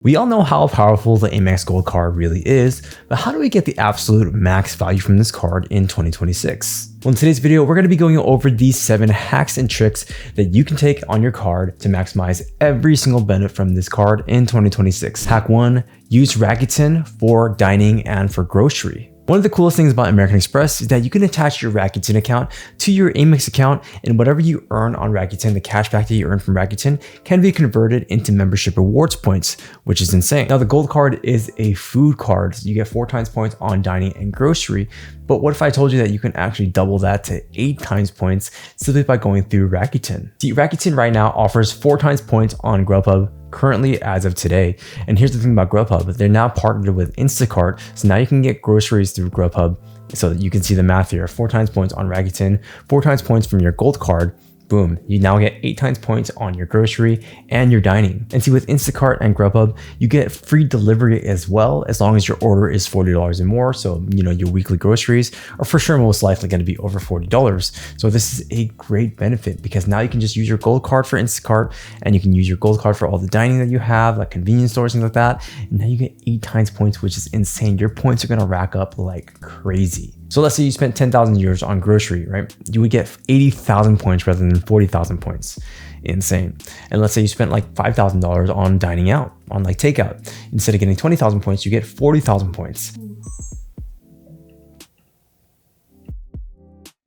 We all know how powerful the AMEX Gold Card really is, but how do we get the absolute max value from this card in 2026? Well, in today's video, we're going to be going over these 7 hacks and tricks that you can take on your card to maximize every single benefit from this card in 2026. Hack 1, use Rakuten for dining and for grocery. One of the coolest things about American Express is that you can attach your Rakuten account to your AMEX account, and whatever you earn on Rakuten, the cashback that you earn from Rakuten, can be converted into membership rewards points, which is insane. Now, the gold card is a food card, so you get 4 times points on dining and grocery. But what if I told you that you can actually double that to 8 times points simply by going through Rakuten? See, Rakuten right now offers 4 times points on Grubhub currently as of today. And here's the thing about Grubhub, they're now partnered with Instacart. So now you can get groceries through Grubhub, so that you can see the math here. 4 times points on Rakuten, 4 times points from your gold card. Boom, you now get 8 times points on your grocery and your dining. And see, with Instacart and Grubhub, you get free delivery as well, as long as your order is $40 and more. So, your weekly groceries are for sure most likely going to be over $40. So this is a great benefit because now you can just use your gold card for Instacart, and you can use your gold card for all the dining that you have, like convenience stores, things like that. And now you get 8 times points, which is insane. Your points are going to rack up like crazy. So let's say you spent 10,000 euros on grocery, right? You would get 80,000 points rather than 40,000 points. Insane. And let's say you spent like $5,000 on dining out, on like takeout. Instead of getting 20,000 points, you get 40,000 points.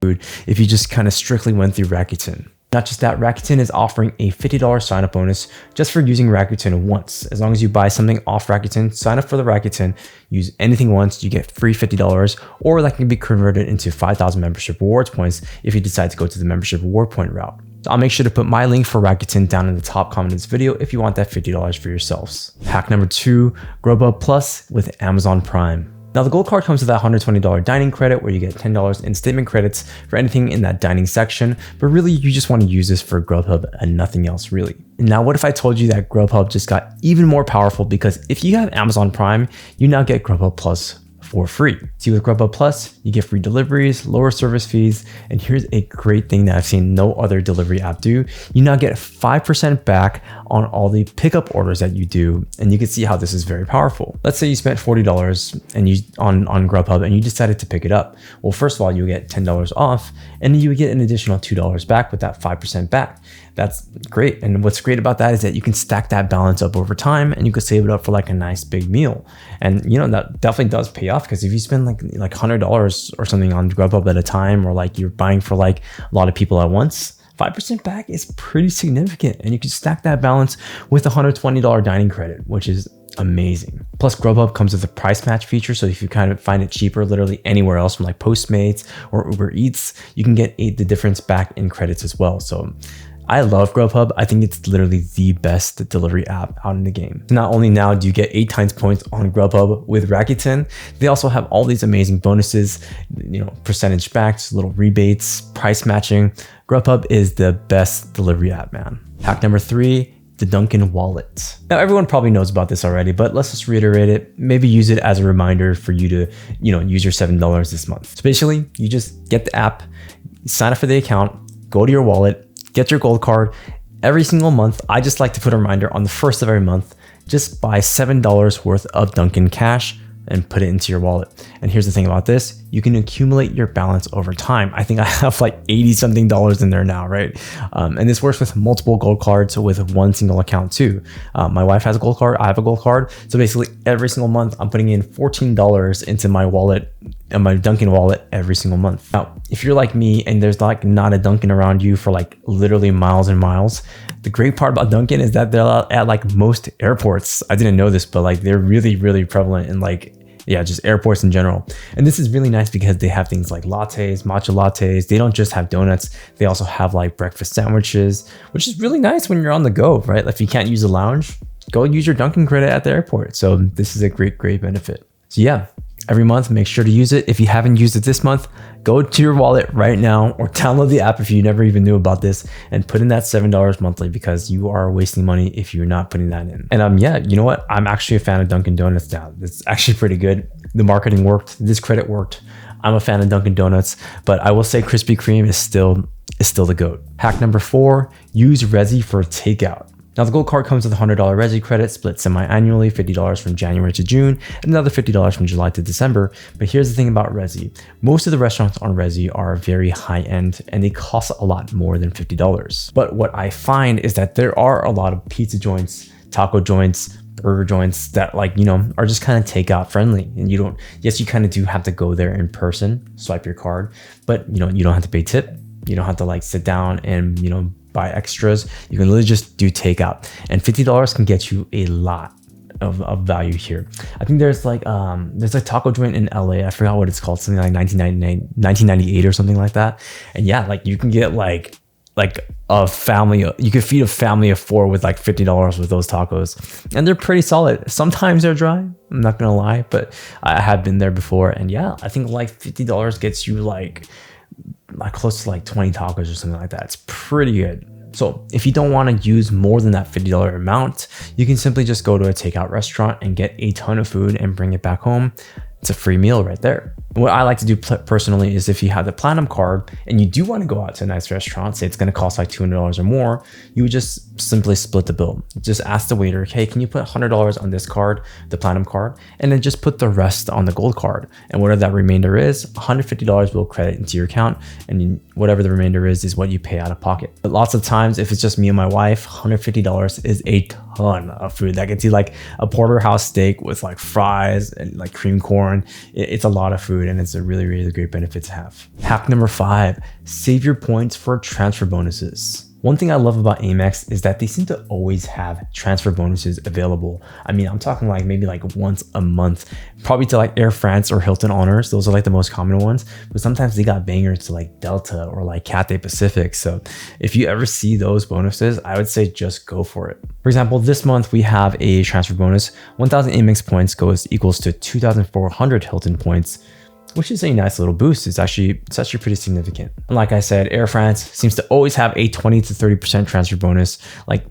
If you just kind of strictly went through Rakuten. Not just that, Rakuten is offering a $50 sign-up bonus just for using Rakuten once. As long as you buy something off Rakuten, sign up for the Rakuten, use anything once, you get free $50, or that can be converted into 5,000 membership rewards points if you decide to go to the membership reward point route. So I'll make sure to put my link for Rakuten down in the top comment of this video if you want that $50 for yourselves. Hack number 2, Grubhub Plus with Amazon Prime. Now, the gold card comes with that $120 dining credit where you get $10 in statement credits for anything in that dining section, but really you just want to use this for Grubhub and nothing else really. Now, what if I told you that Grubhub just got even more powerful, because if you have Amazon Prime, you now get Grubhub Plus for free. See, with Grubhub Plus, you get free deliveries, lower service fees, and here's a great thing that I've seen no other delivery app do. You now get 5% back on all the pickup orders that you do, and you can see how this is very powerful. Let's say you spent $40 and on Grubhub and you decided to pick it up. Well, first of all, you get $10 off, and you would get an additional $2 back with that 5% back. That's great. And what's great about that is that you can stack that balance up over time, and you could save it up for like a nice big meal. And that definitely does pay off, because if you spend like $100 or something on Grubhub at a time, or like you're buying for like a lot of people at once, 5% back is pretty significant. And you can stack that balance with a $120 dining credit, which is amazing. Plus, Grubhub comes with a price match feature, so if you kind of find it cheaper literally anywhere else from like Postmates or Uber Eats, you can get the difference back in credits as well. So I love Grubhub. I think it's literally the best delivery app out in the game. Not only now do you get 8 times points on Grubhub with Rakuten, they also have all these amazing bonuses, percentage backs, little rebates, price matching. Grubhub is the best delivery app, man. Hack number 3, the Dunkin wallet. Now, everyone probably knows about this already, but let's just reiterate it. Maybe use it as a reminder for you to, use your $7 this month. So basically, you just get the app, sign up for the account, go to your wallet, get your gold card. Every single month, I just like to put a reminder on the first of every month, just buy $7 worth of Dunkin cash and put it into your wallet. And here's the thing about this, you can accumulate your balance over time. I think I have like 80 something dollars in there now, right? And this works with multiple gold cards with one single account too. My wife has a gold card, I have a gold card. So basically every single month I'm putting in $14 into my wallet, my Dunkin wallet every single month. Now, if you're like me and there's like not a Dunkin around you for like literally miles and miles, the great part about Dunkin is that they're at like most airports. I didn't know this, but like they're really, really prevalent in just airports in general. And this is really nice because they have things like lattes, matcha lattes. They don't just have donuts. They also have like breakfast sandwiches, which is really nice when you're on the go, right? If you can't use a lounge, go use your Dunkin credit at the airport. So this is a great, great benefit. So yeah, every month, make sure to use it. If you haven't used it this month, go to your wallet right now or download the app if you never even knew about this and put in that $7 monthly, because you are wasting money if you're not putting that in. And you know what? I'm actually a fan of Dunkin' Donuts now. It's actually pretty good. The marketing worked. This credit worked. I'm a fan of Dunkin' Donuts, but I will say Krispy Kreme is still the GOAT. Hack number 4, use Resy for takeout. Now the gold card comes with a $100 Resy credit split semi-annually, $50 from January to June, and another $50 from July to December. But here's the thing about Resy. Most of the restaurants on Resy are very high-end and they cost a lot more than $50. But what I find is that there are a lot of pizza joints, taco joints, burger joints that are just kind of takeout friendly. And yes, you kind of do have to go there in person, swipe your card, but you don't have to pay tip. You don't have to sit down and, buy extras. You can literally just do takeout, and $50 can get you a lot of value here. I think there's a taco joint in LA. I forgot what it's called, something like 1998 or something like that. And yeah, you can get like a family, you could feed a family of 4 with $50 with those tacos, and they're pretty solid. Sometimes they're dry, I'm not gonna lie, but I have been there before, and yeah, I think $50 gets you close to 20 tacos or something like that. It's pretty good. So if you don't want to use more than that $50 amount, you can simply just go to a takeout restaurant and get a ton of food and bring it back home. It's a free meal right there. What I like to do personally is if you have the platinum card and you do want to go out to a nice restaurant, say it's going to cost $200 or more, you would just simply split the bill. Just ask the waiter, hey, can you put $100 on this card, the platinum card, and then just put the rest on the gold card. And whatever that remainder is, $150 will credit into your account, and whatever the remainder is what you pay out of pocket. But lots of times, if it's just me and my wife, $150 is a ton of food. That gets you a porterhouse steak with fries and cream corn. It's a lot of food, and it's a really, really great benefit to have. Hack number 5, save your points for transfer bonuses. One thing I love about AMEX is that they seem to always have transfer bonuses available. I mean, I'm talking maybe once a month, probably to Air France or Hilton Honors. Those are the most common ones, but sometimes they got bangers to Delta or Cathay Pacific. So if you ever see those bonuses, I would say just go for it. For example, this month we have a transfer bonus. 1,000 AMEX points equals to 2,400 Hilton points, which is a nice little boost. It's actually pretty significant. And like I said, Air France seems to always have a 20 to 30% transfer bonus,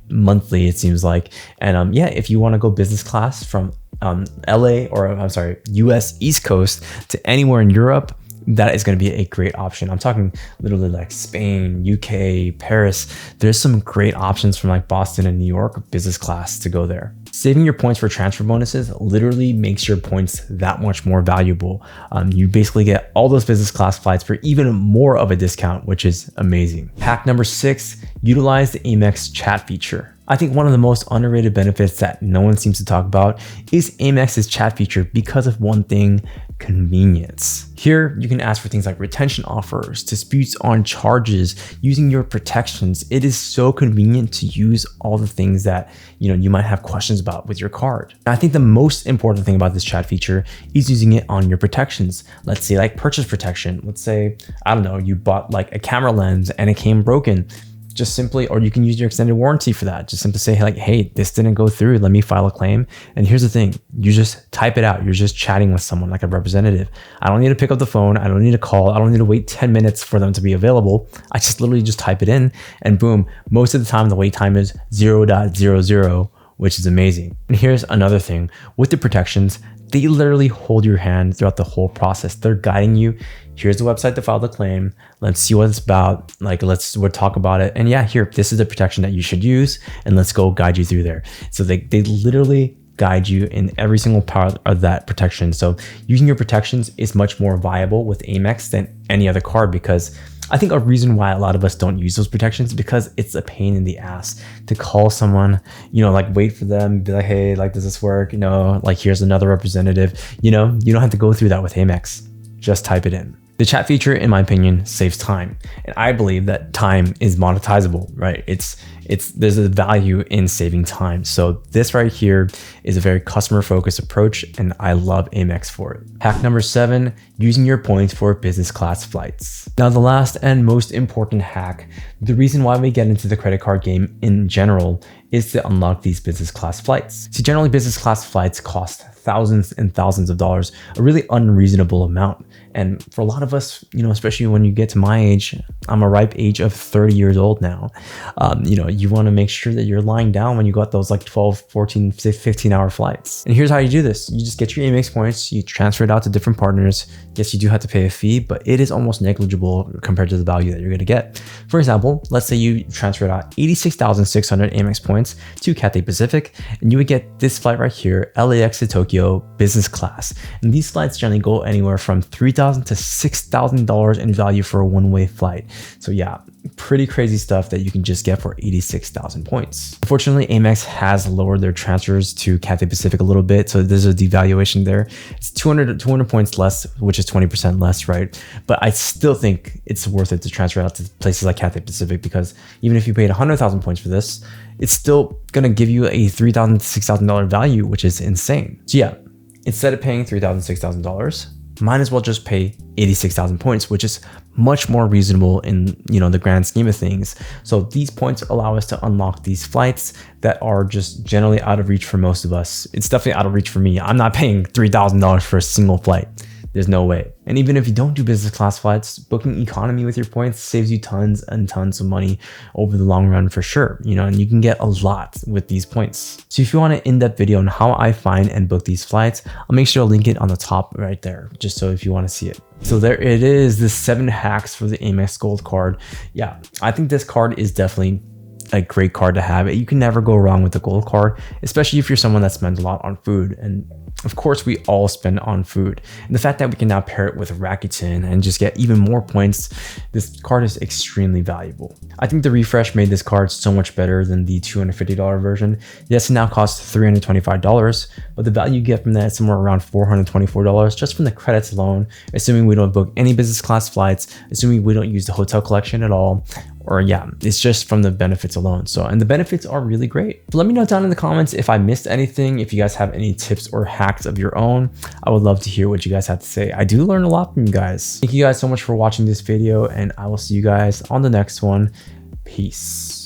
monthly, it seems like. And yeah, if you want to go business class from US East Coast to anywhere in Europe, that is going to be a great option. I'm talking literally Spain, UK, Paris. There's some great options from Boston and New York business class to go there. Saving your points for transfer bonuses literally makes your points that much more valuable. You basically get all those business class flights for even more of a discount, which is amazing. Hack number 6, utilize the AMEX chat feature. I think one of the most underrated benefits that no one seems to talk about is AMEX's chat feature because of one thing: convenience. Here, you can ask for things like retention offers, disputes on charges, using your protections. It is so convenient to use all the things that you might have questions about with your card. And I think the most important thing about this chat feature is using it on your protections. Let's say purchase protection. Let's say, I don't know, you bought a camera lens and it came broken. Just simply, or you can use your extended warranty for that. Just simply say hey, this didn't go through. Let me file a claim. And here's the thing, you just type it out. You're just chatting with someone like a representative. I don't need to pick up the phone. I don't need to call. I don't need to wait 10 minutes for them to be available. I just literally just type it in and boom. Most of the time, the wait time is 0.00, which is amazing. And here's another thing with the protections. They literally hold your hand throughout the whole process. They're guiding you. Here's the website to file the claim. Let's see what it's about. We'll talk about it. And yeah, here, this is the protection that you should use. And let's go guide you through there. So they literally guide you in every single part of that protection. So using your protections is much more viable with AMEX than any other card, because I think a reason why a lot of us don't use those protections is because it's a pain in the ass to call someone, wait for them, be hey, does this work? Here's another representative. You don't have to go through that with AMEX. Just type it in. The chat feature, in my opinion, saves time. And I believe that time is monetizable, right? There's a value in saving time. So this right here is a very customer focused approach, and I love AMEX for it. Hack number 7, using your points for business class flights. Now, the last and most important hack, the reason why we get into the credit card game in general, is to unlock these business class flights. So generally, business class flights cost thousands and thousands of dollars, a really unreasonable amount. And for a lot of us, especially when you get to my age, I'm a ripe age of 30 years old now. You want to make sure that you're lying down when you got those 12, 14, 15 hour flights. And here's how you do this. You just get your AMEX points, you transfer it out to different partners. Yes, you do have to pay a fee, but it is almost negligible compared to the value that you're going to get. For example, let's say you transferred out 86,600 AMEX points points to Cathay Pacific, and you would get this flight right here, LAX to Tokyo business class. And these flights generally go anywhere from $3,000 to $6,000 in value for a one-way flight. So yeah, pretty crazy stuff that you can just get for 86,000 points. Unfortunately, AMEX has lowered their transfers to Cathay Pacific a little bit, so there's a devaluation there. It's 200 points less, which is 20% less, right? But I still think it's worth it to transfer out to places like Cathay Pacific, because even if you paid 100,000 points for this, it's still gonna give you a $3,000 to $6,000 value, which is insane. So yeah, instead of paying $3,000, $6,000, might as well just pay 86,000 points, which is much more reasonable in, you know, the grand scheme of things. So these points allow us to unlock these flights that are just generally out of reach for most of us. It's definitely out of reach for me. I'm not paying $3,000 for a single flight. There's no way. And even if you don't do business class flights, booking economy with your points saves you tons and tons of money over the long run for sure, you know, and you can get a lot with these points. So if you want an in-depth video on how I find and book these flights, I'll make sure to link it on the top right there, just so if you want to see it. So there it is, the 7 hacks for the Amex Gold card. Yeah, I think this card is definitely a great card to have. You can never go wrong with the gold card, especially if you're someone that spends a lot on food. And of course, we all spend on food. And the fact that we can now pair it with Rakuten and just get even more points, this card is extremely valuable. I think the refresh made this card so much better than the $250 version. Yes, it now costs $325, but the value you get from that is somewhere around $424 just from the credits alone, assuming we don't book any business class flights, assuming we don't use the hotel collection at all, or yeah, it's just from the benefits alone. So, and the benefits are really great. Let me know down in the comments if I missed anything, if you guys have any tips or hacks of your own. I would love to hear what you guys have to say. I do learn a lot from you guys. Thank you guys so much for watching this video, and I will see you guys on the next one. Peace.